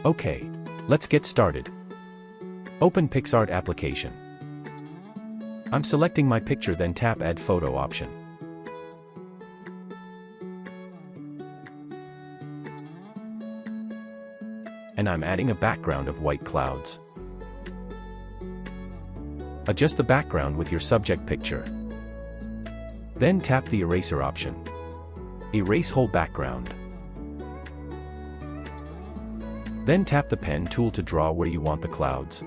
Okay, let's get started. Open PixArt application. I'm selecting my picture, then tap Add Photo option. And I'm adding a background of white clouds. Adjust the background with your subject picture. Then tap the eraser option. Erase whole background. Then tap the pen tool to draw where you want the clouds.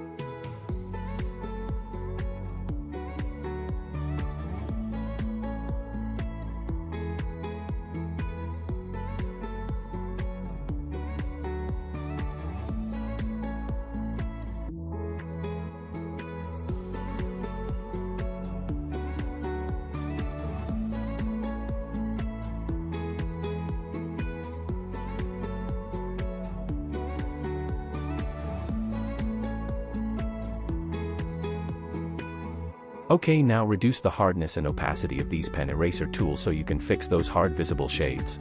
Okay, now reduce the hardness and opacity of these pen eraser tools so you can fix those hard visible shades.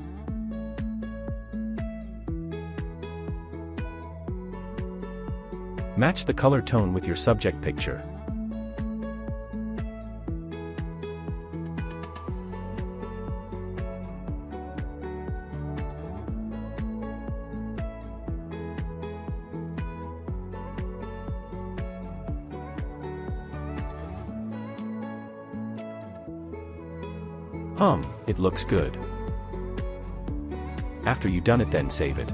Match the color tone with your subject picture. It looks good. After you done it, then save it.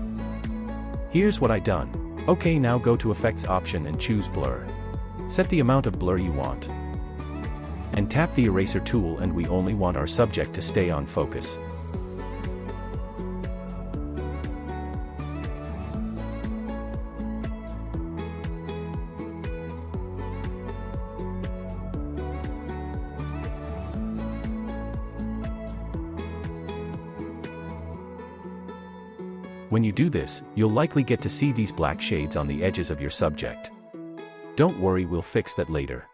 Here's what I done. Okay, now go to Effects option and choose Blur. Set the amount of blur you want. And tap the eraser tool, and we only want our subject to stay on focus. When you do this, you'll likely get to see these black shades on the edges of your subject. Don't worry, we'll fix that later.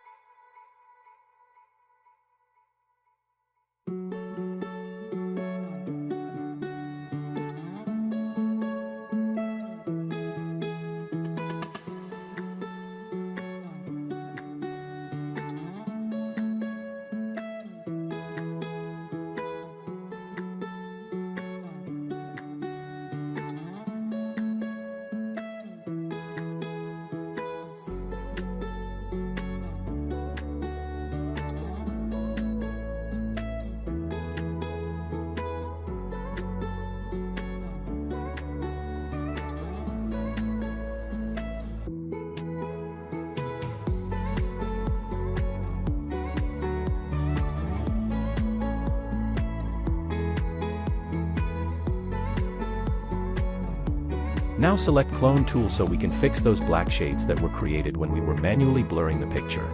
Now select Clone tool so we can fix those black shades that were created when we were manually blurring the picture.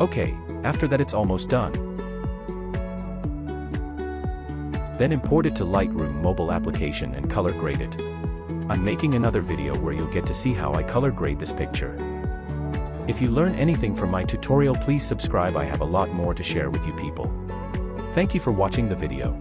Okay, after that it's almost done. Then import it to Lightroom mobile application and color grade it. I'm making another video where you'll get to see how I color grade this picture. If you learn anything from my tutorial, please subscribe. I have a lot more to share with you people. Thank you for watching the video.